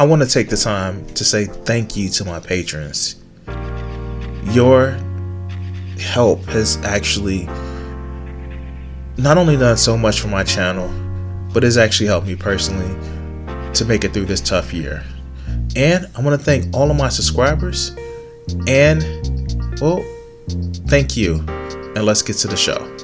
I want to take the time to say thank you to my patrons. Your help has actually not only done so much for my channel, but has actually helped me personally to make it through this tough year. And I want to thank all of my subscribers. And, well, thank you. And let's get to the show.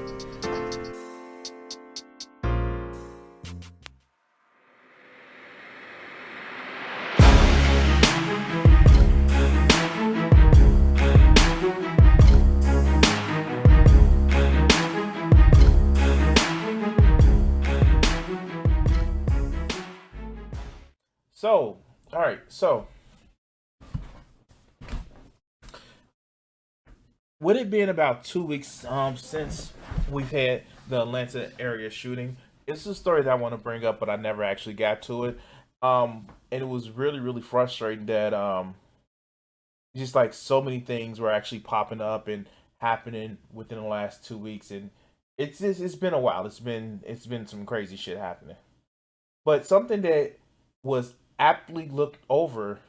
So, with it being about 2 weeks since we've had the Atlanta area shooting, it's a story that I want to bring up, but I never actually got to it. And it was really, really frustrating that just like so many things were actually popping up and happening within the last 2 weeks, and it's been a while. It's been some crazy shit happening. But something that was aptly looked over,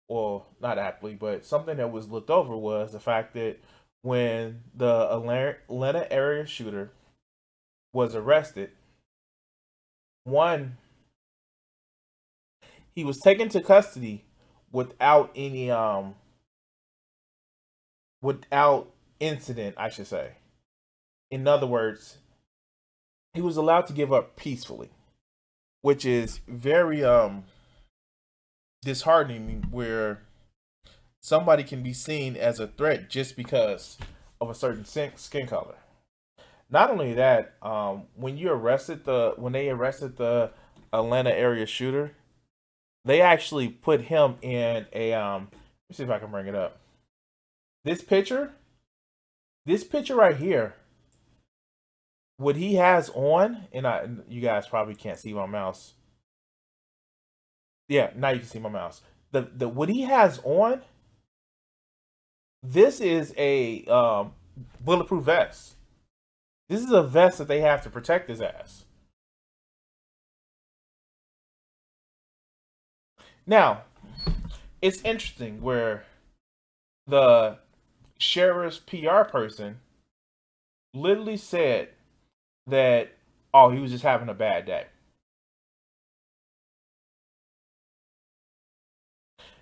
well, not aptly, but something that was looked over was the fact that when the Atlanta area shooter was arrested, one, he was taken to custody without any without incident, I should say. In other words, he was allowed to give up peacefully, which is very disheartening, where somebody can be seen as a threat just because of a certain skin color. Not only that, when they arrested the Atlanta area shooter, they actually put him in a let me see if I can bring it up. This picture, this picture right here, what he has on, and you guys probably can't see my mouse. Yeah, now you can see my mouse. The what he has on, this is a bulletproof vest. This is a vest that they have to protect his ass. Now, it's interesting where the sheriff's PR person literally said that, oh, he was just having a bad day.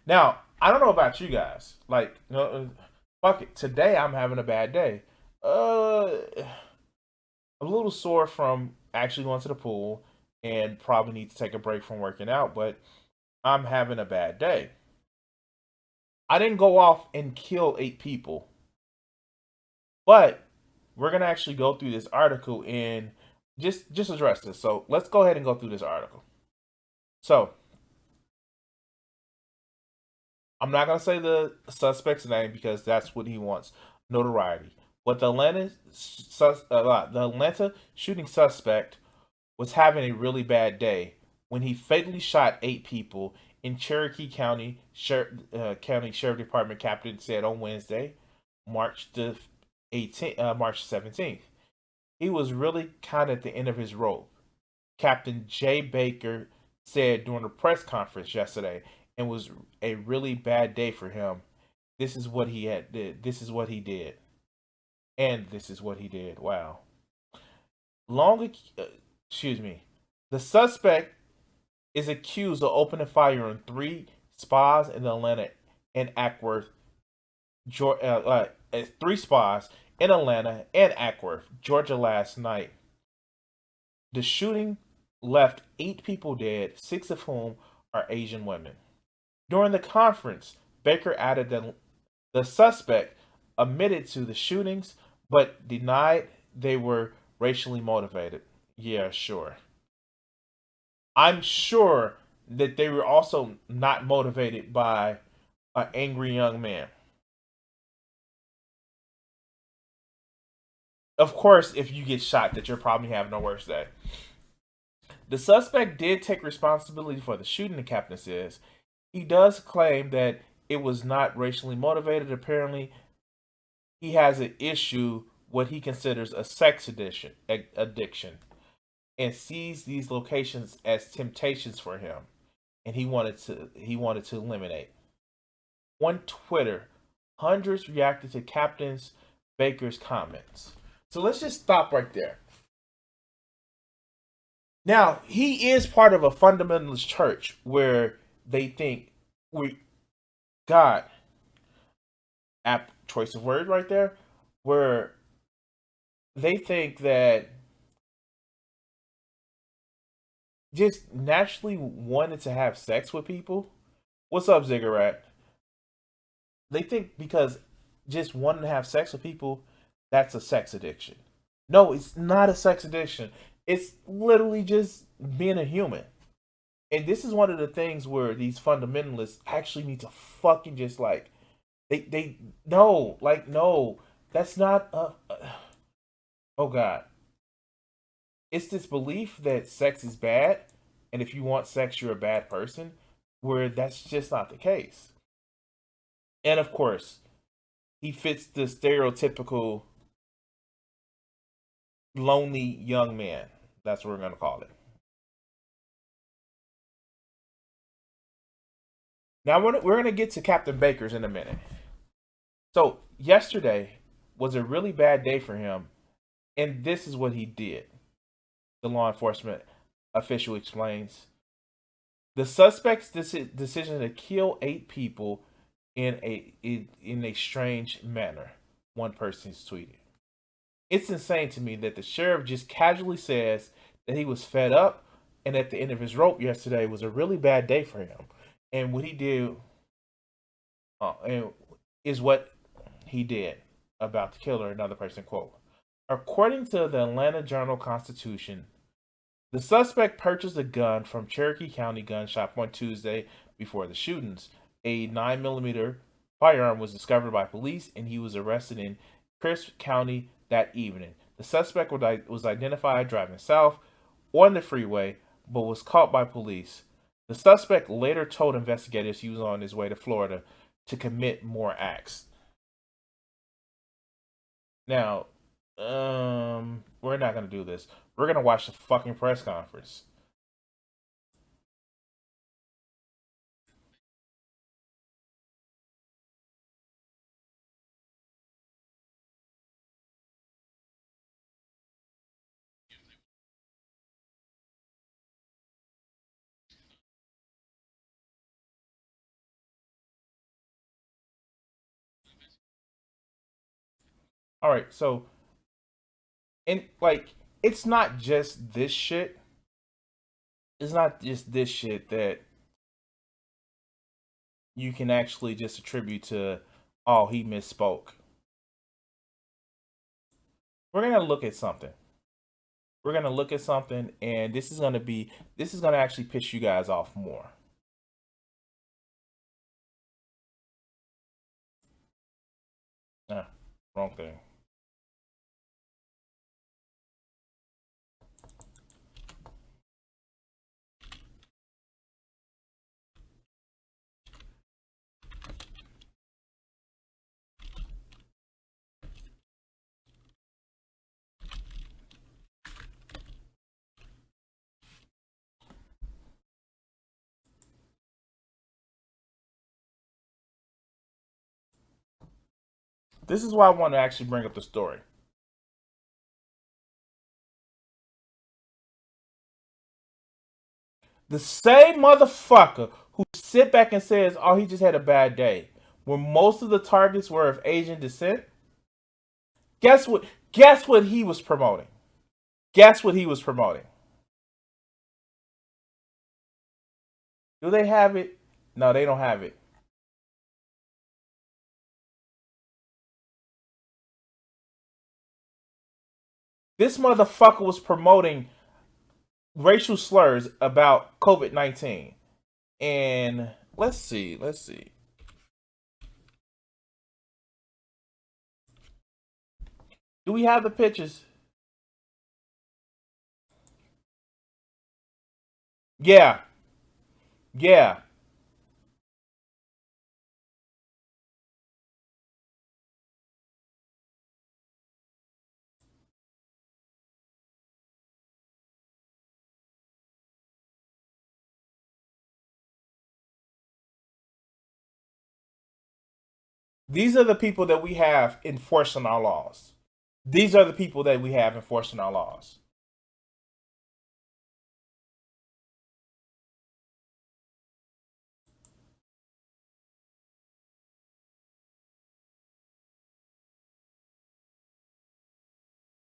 Now, I don't know about you guys. Like, fuck it. Today I'm having a bad day. I'm a little sore from actually going to the pool and probably need to take a break from working out, but I'm having a bad day. I didn't go off and kill 8 people, but we're gonna actually go through this article and just address this. So let's go ahead and go through this article. So I'm not gonna say the suspect's name because that's what he wants, notoriety. But the Atlanta shooting suspect was having a really bad day when he fatally shot 8 people in Cherokee County. County Sheriff Department captain said on Wednesday, March 17th. He was really kind of at the end of his rope. Captain Jay Baker said during a press conference yesterday, and was a really bad day for him. This is what he had did. This is what he did. And this is what he did. Wow. Long, excuse me. The suspect is accused of opening fire on 3 spas in Atlanta and Ackworth, 3 spas in Atlanta and Ackworth, Georgia last night. The shooting left 8 people dead, 6 of whom are Asian women. During the conference, Baker added that the suspect admitted to the shootings but denied they were racially motivated. Yeah, sure. I'm sure that they were also not motivated by an angry young man. Of course, if you get shot, that you're probably having a worse day. The suspect did take responsibility for the shooting, the captain says. He does claim that it was not racially motivated. Apparently, he has an issue, what he considers a sex addiction, and sees these locations as temptations for him. and he wanted to eliminate. On Twitter, hundreds reacted to Captain Baker's comments. So let's just stop right there. Now, he is part of a fundamentalist church where they think we God, app choice of word right there, where they think that just naturally wanted to have sex with people. What's up, Ziggurat? They think because just wanting to have sex with people, that's a sex addiction. No, it's not a sex addiction. It's literally just being a human. And this is one of the things where these fundamentalists actually need to fucking just like they no, like no, that's not oh god. It's this belief that sex is bad, and if you want sex you're a bad person, where that's just not the case. And of course, he fits the stereotypical lonely young man. That's what we're gonna call it. Now we're gonna get to Captain Baker's in a minute. So yesterday was a really bad day for him, and this is what he did. The law enforcement official explains. The suspect's decision to kill 8 people in a strange manner. One person's tweeted. It's insane to me that the sheriff just casually says that he was fed up and at the end of his rope yesterday was a really bad day for him. And what he did and is what he did about the killer, another person quote. According to the Atlanta Journal Constitution, the suspect purchased a gun from Cherokee County Gun Shop on Tuesday before the shootings. A 9mm firearm was discovered by police and he was arrested in Crisp County that evening. The suspect was identified driving south on the freeway but was caught by police. The suspect later told investigators he was on his way to Florida to commit more acts. Now, we're not gonna do this. We're gonna watch the fucking press conference. All right, so and like it's not just this shit. It's not just this shit that you can actually just attribute to, oh, he misspoke. We're gonna look at something. We're gonna look at something, and this is gonna actually piss you guys off more. Ah, wrong thing. This is why I want to actually bring up the story. The same motherfucker who sit back and says, "Oh, he just had a bad day," when most of the targets were of Asian descent. Guess what? Guess what he was promoting? Guess what he was promoting? Do they have it? No, they don't have it. This motherfucker was promoting racial slurs about COVID-19. And let's see. Do we have the pictures? Yeah, yeah. These are the people that we have enforcing our laws. These are the people that we have enforcing our laws.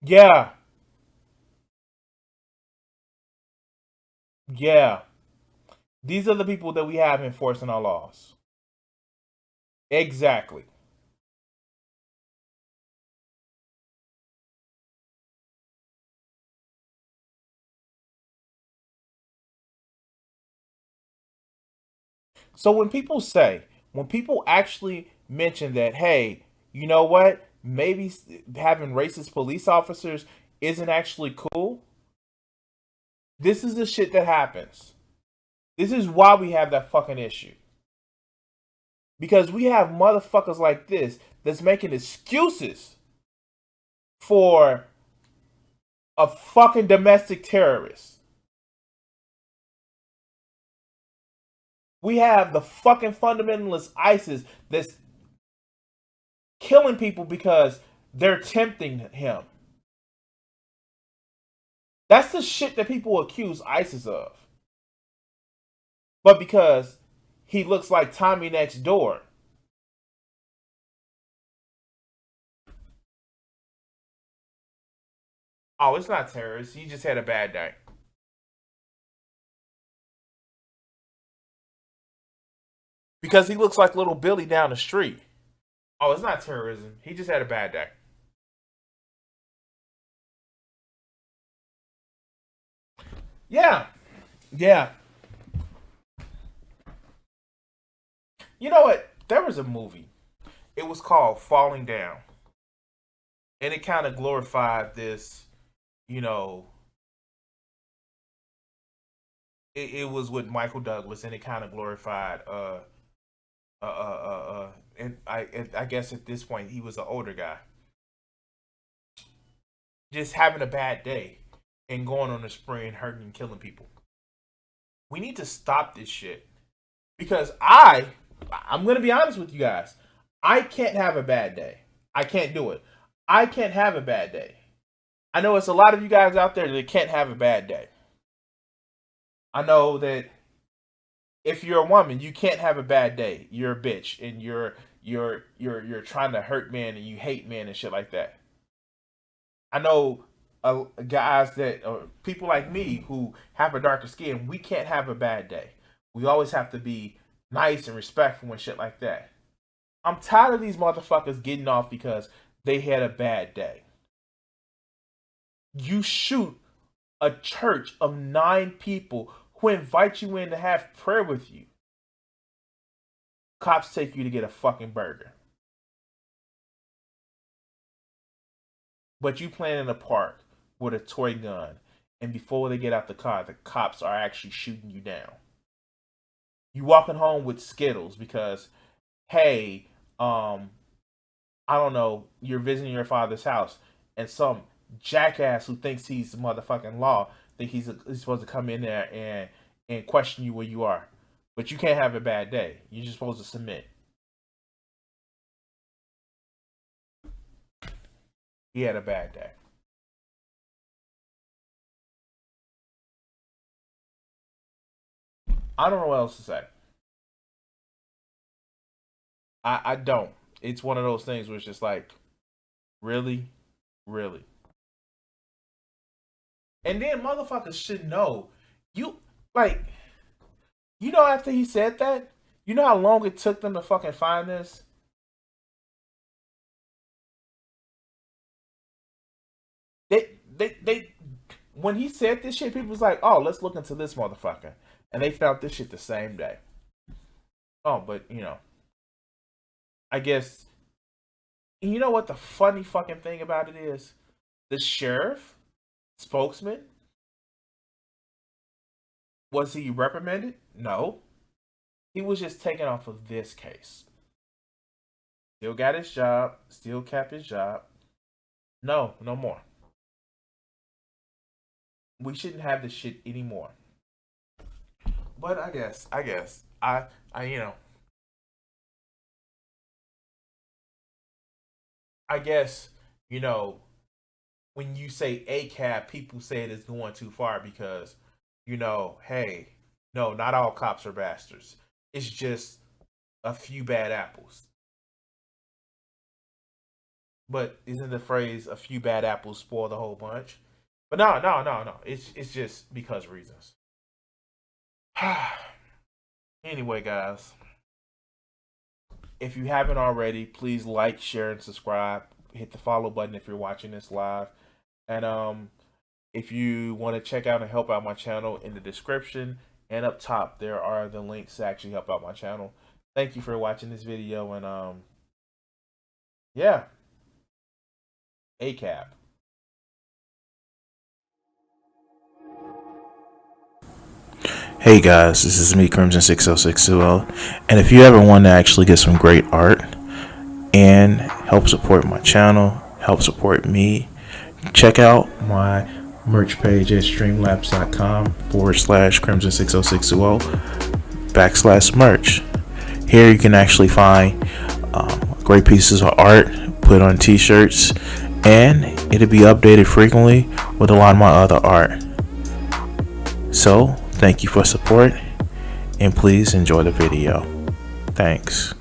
Yeah, yeah. These are the people that we have enforcing our laws. Exactly. So when people actually mention that, hey, you know what? Maybe having racist police officers isn't actually cool. This is the shit that happens. This is why we have that fucking issue. Because we have motherfuckers like this that's making excuses for a fucking domestic terrorist. We have the fucking fundamentalist ISIS that's killing people because they're tempting him. That's the shit that people accuse ISIS of. But because he looks like Tommy next door. Oh, it's not terrorist. He just had a bad day. Because he looks like little Billy down the street. Oh, it's not terrorism. He just had a bad day. Yeah. Yeah. You know what? There was a movie. It was called Falling Down. And it kind of glorified this, you know, it was with Michael Douglas and it kind of glorified and I guess at this point he was an older guy. Just having a bad day and going on a spree and hurting and killing people. We need to stop this shit. Because I'm gonna be honest with you guys. I can't have a bad day. I can't do it. I can't have a bad day. I know it's a lot of you guys out there that can't have a bad day. I know that if you're a woman, you can't have a bad day. You're a bitch and you're trying to hurt men and you hate men and shit like that. I know guys that or people like me who have a darker skin, we can't have a bad day. We always have to be nice and respectful and shit like that. I'm tired of these motherfuckers getting off because they had a bad day. You shoot a church of 9 people who invite you in to have prayer with you. Cops take you to get a fucking burger. But you playing in a park with a toy gun, and before they get out the car, the cops are actually shooting you down. You walking home with Skittles because, hey, I don't know, you're visiting your father's house, and some jackass who thinks he's the motherfucking law think he's supposed to come in there and question you where you are. But you can't have a bad day. You're just supposed to submit. He had a bad day. I don't know what else to say. I don't. It's one of those things where it's just like, really, really. And then motherfuckers should know. You like, you know, after he said that, you know how long it took them to fucking find this. They when he said this shit, people was like, oh, let's look into this motherfucker, and they found this shit the same day. Oh, but you know, I guess you know what the funny fucking thing about it is? The sheriff spokesman, was he reprimanded? No. He was just taken off of this case. Still got his job, still kept his job. No, no more. We shouldn't have this shit anymore. But I guess, I you know, I guess, you know, when you say ACAB, people say it is going too far because, hey, no, not all cops are bastards. It's just a few bad apples. But isn't the phrase "a few bad apples spoil the whole bunch"? But no, no, no, no. It's just because reasons. Anyway, guys, if you haven't already, please like, share, and subscribe. Hit the follow button if you're watching this live. And if you want to check out and help out my channel, in the description and up top, there are the links to actually help out my channel. Thank you for watching this video, and yeah, ACAB. Hey guys, this is me, Crimson 60620, and if you ever want to actually get some great art and help support my channel, help support me, check out my merch page at streamlabs.com/crimson60620 / Here you can actually find great pieces of art put on t-shirts, and it'll be updated frequently with a lot of my other art. So thank you for support, and please enjoy the video. Thanks.